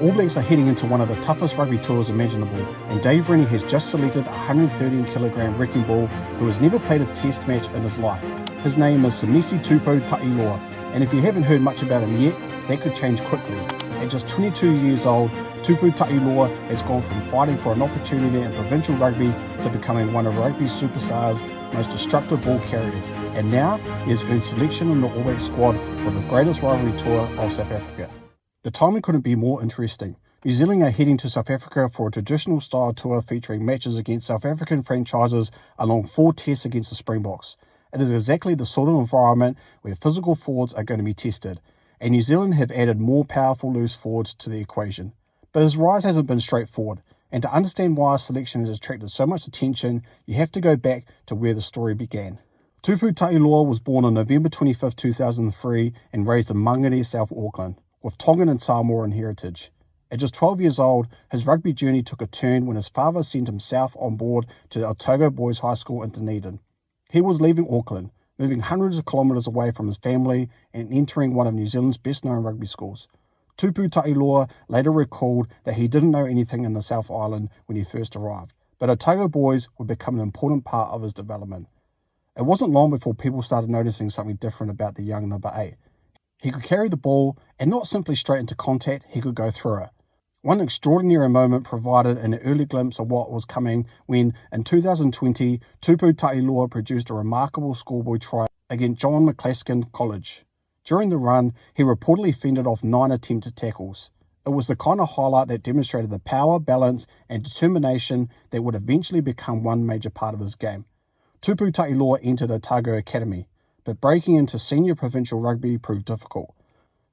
All Blacks are heading into one of the toughest rugby tours imaginable, and Dave Rennie has just selected a 113kg wrecking ball who has never played a test match in his life. His name is Semisi Tupou Ta'eiloa, and if you haven't heard much about him yet, that could change quickly. At just 22 years old, Tupou Ta'eiloa has gone from fighting for an opportunity in provincial rugby to becoming one of rugby's superstars' most destructive ball carriers, and now he has earned selection in the All Blacks squad for the greatest rivalry tour of South Africa. The timing couldn't be more interesting. New Zealand are heading to South Africa for a traditional style tour featuring matches against South African franchises along 4 tests against the Springboks. It is exactly the sort of environment where physical forwards are going to be tested, and New Zealand have added more powerful loose forwards to the equation. But his rise hasn't been straightforward, and to understand why his selection has attracted so much attention, you have to go back to where the story began. Tupou Ta'eiloa was born on November 25, 2003 and raised in Mangere, South Auckland, with Tongan and Samoan heritage. At just 12 years old, his rugby journey took a turn when his father sent him south on board to the Otago Boys High School in Dunedin. He was leaving Auckland, moving hundreds of kilometres away from his family and entering one of New Zealand's best-known rugby schools. Tupou Ta'eiloa later recalled that he didn't know anything in the South Island when he first arrived, but Otago Boys would become an important part of his development. It wasn't long before people started noticing something different about the young number 8. He could carry the ball, and not simply straight into contact, he could go through it. One extraordinary moment provided an early glimpse of what was coming when, in 2020, Tupou Ta'eiloa produced a remarkable schoolboy try against John McCluskey College. During the run, he reportedly fended off 9 attempted tackles. It was the kind of highlight that demonstrated the power, balance, and determination that would eventually become one major part of his game. Tupou Ta'eiloa entered Otago Academy, but breaking into senior provincial rugby proved difficult.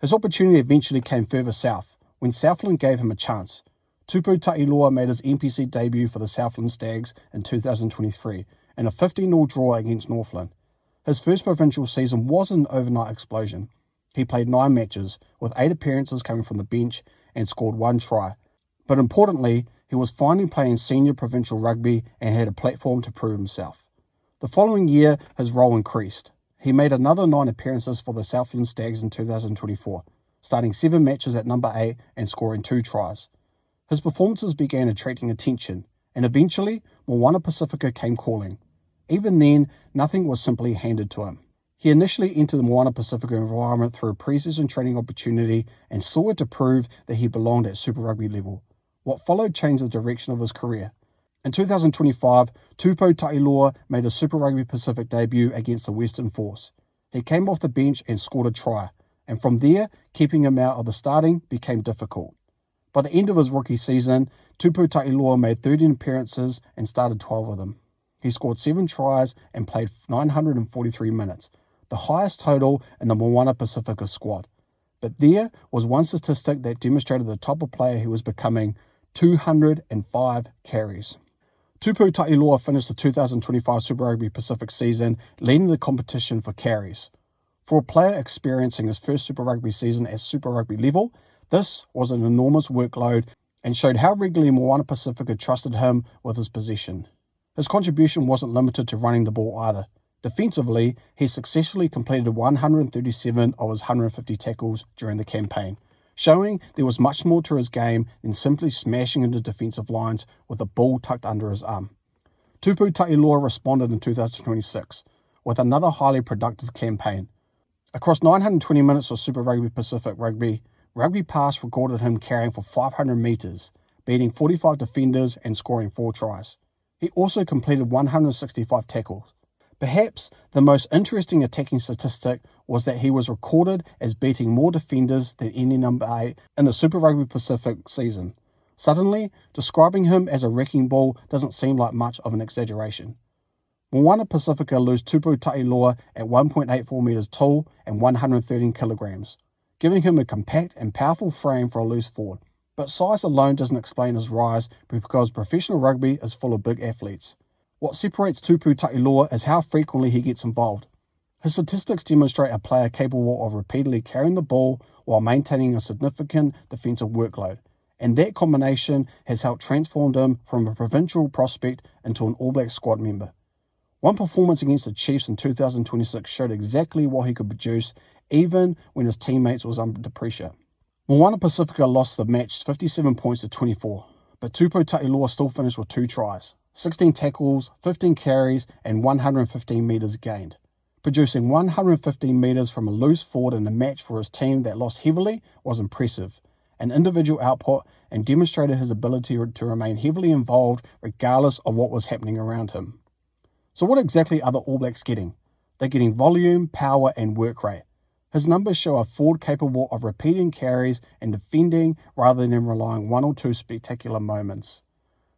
His opportunity eventually came further south, when Southland gave him a chance. Tupou Ta'eiloa made his NPC debut for the Southland Stags in 2023 in a 15-0 draw against Northland. His first provincial season wasn't an overnight explosion. He played 9 matches, with 8 appearances coming from the bench and scored 1 try. But importantly, he was finally playing senior provincial rugby and had a platform to prove himself. The following year, his role increased. He made another 9 appearances for the Southland Stags in 2024, starting 7 matches at number 8 and scoring 2 tries. His performances began attracting attention, and eventually, Moana Pasifika came calling. Even then, nothing was simply handed to him. He initially entered the Moana Pasifika environment through a pre-season training opportunity and saw it to prove that he belonged at Super Rugby level. What followed changed the direction of his career. In 2025, Tupou Ta'eiloa made a Super Rugby Pacific debut against the Western Force. He came off the bench and scored a try, and from there, keeping him out of the starting became difficult. By the end of his rookie season, Tupou Ta'eiloa made 13 appearances and started 12 of them. He scored 7 tries and played 943 minutes, the highest total in the Moana Pasifika squad. But there was one statistic that demonstrated the type of player he was becoming: 205 carries. Tupou Ta'eiloa finished the 2025 Super Rugby Pacific season leading the competition for carries. For a player experiencing his first Super Rugby season at Super Rugby level, this was an enormous workload and showed how regularly Moana Pasifika trusted him with his possession. His contribution wasn't limited to running the ball either. Defensively, he successfully completed 137 of his 150 tackles during the campaign, showing there was much more to his game than simply smashing into defensive lines with the ball tucked under his arm. Tupou Ta'eiloa responded in 2026 with another highly productive campaign. Across 920 minutes of Super Rugby Pacific Rugby, Rugby Pass recorded him carrying for 500 metres, beating 45 defenders and scoring 4 tries. He also completed 165 tackles. Perhaps the most interesting attacking statistic was that he was recorded as beating more defenders than any number 8 in the Super Rugby Pacific season. Suddenly, describing him as a wrecking ball doesn't seem like much of an exaggeration. Moana Pasifika lose Tupou Ta'eiloa at 1.84 metres tall and 113 kilograms, giving him a compact and powerful frame for a loose forward. But size alone doesn't explain his rise because professional rugby is full of big athletes. What separates Tupou Ta'eiloa is how frequently he gets involved. His statistics demonstrate a player capable of repeatedly carrying the ball while maintaining a significant defensive workload, and that combination has helped transform him from a provincial prospect into an All Black squad member. One performance against the Chiefs in 2026 showed exactly what he could produce even when his teammates was under pressure. Moana Pasifika lost the match 57 points to 24, but Tupou Ta'eiloa still finished with 2 tries, 16 tackles, 15 carries and 115 metres gained, producing 115 metres from a loose forward in a match for his team that lost heavily was impressive. An individual output and demonstrated his ability to remain heavily involved regardless of what was happening around him. So what exactly are the All Blacks getting? They're getting volume, power and work rate. His numbers show a forward capable of repeating carries and defending rather than relying on 1 or 2 spectacular moments.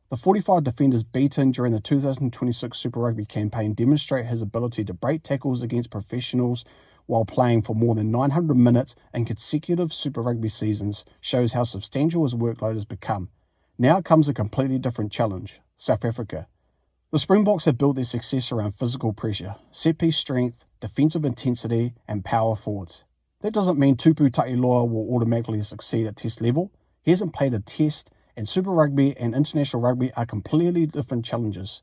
The 45 defenders beaten during the 2026 Super Rugby campaign demonstrate his ability to break tackles against professionals while playing for more than 900 minutes in consecutive Super Rugby seasons shows how substantial his workload has become. Now comes a completely different challenge, South Africa. The Springboks have built their success around physical pressure, set-piece strength, defensive intensity and power forwards. That doesn't mean Tupou Ta'eiloa will automatically succeed at test level. He hasn't played a test, and Super Rugby and International Rugby are completely different challenges.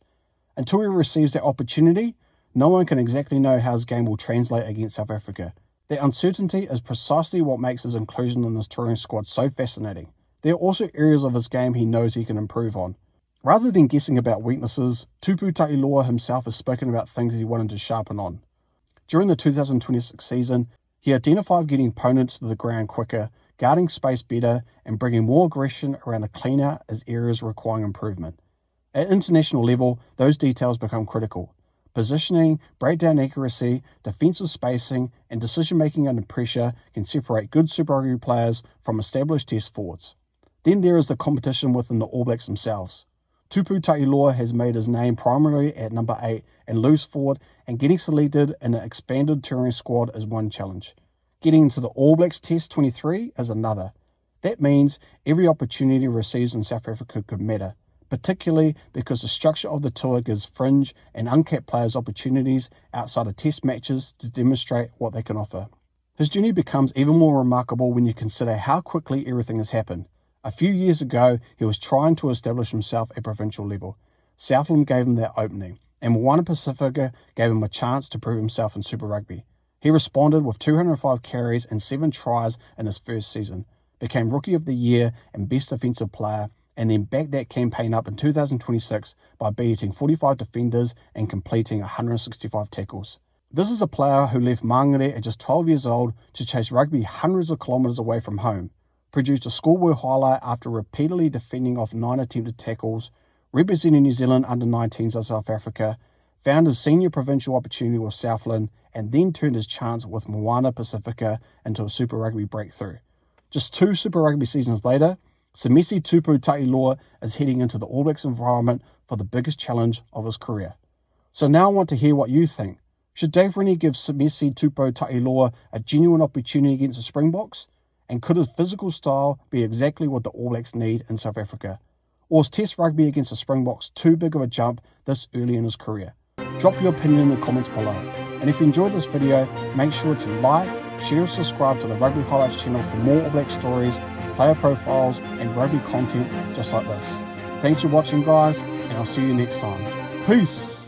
Until he receives that opportunity, no one can exactly know how his game will translate against South Africa. That uncertainty is precisely what makes his inclusion in this touring squad so fascinating. There are also areas of his game he knows he can improve on. Rather than guessing about weaknesses, Tupou Ta'eiloa himself has spoken about things he wanted to sharpen on. During the 2026 season, he identified getting opponents to the ground quicker, guarding space better, and bringing more aggression around the clean-out as areas requiring improvement. At international level, those details become critical. Positioning, breakdown accuracy, defensive spacing, and decision-making under pressure can separate good Super Rugby players from established test forwards. Then there is the competition within the All Blacks themselves. Tupou Ta'eiloa has made his name primarily at number 8 and loose forward, and getting selected in an expanded touring squad is one challenge. Getting into the All Blacks Test 23 is another. That means every opportunity he receives in South Africa could matter, particularly because the structure of the tour gives fringe and uncapped players opportunities outside of test matches to demonstrate what they can offer. His journey becomes even more remarkable when you consider how quickly everything has happened. A few years ago, he was trying to establish himself at provincial level. Southland gave him that opening, and Moana Pasifika gave him a chance to prove himself in Super Rugby. He responded with 205 carries and 7 tries in his first season, became Rookie of the Year and Best Defensive Player, and then backed that campaign up in 2026 by beating 45 defenders and completing 165 tackles. This is a player who left Māngere at just 12 years old to chase rugby hundreds of kilometres away from home, produced a schoolboy highlight after repeatedly defending off 9 attempted tackles, representing New Zealand under-19s of South Africa, found his senior provincial opportunity with Southland, and then turned his chance with Moana Pasifika into a Super Rugby breakthrough. Just 2 Super Rugby seasons later, Semisi Tupou Ta'eiloa is heading into the All Blacks environment for the biggest challenge of his career. So now I want to hear what you think. Should Dave Rennie give Semisi Tupou Ta'eiloa a genuine opportunity against the Springboks? And could his physical style be exactly what the All Blacks need in South Africa? Or is Test rugby against the Springboks too big of a jump this early in his career? Drop your opinion in the comments below. And if you enjoyed this video, make sure to like, share and subscribe to the Rugby Highlights channel for more All Black stories, player profiles and rugby content just like this. Thanks for watching guys, and I'll see you next time. Peace!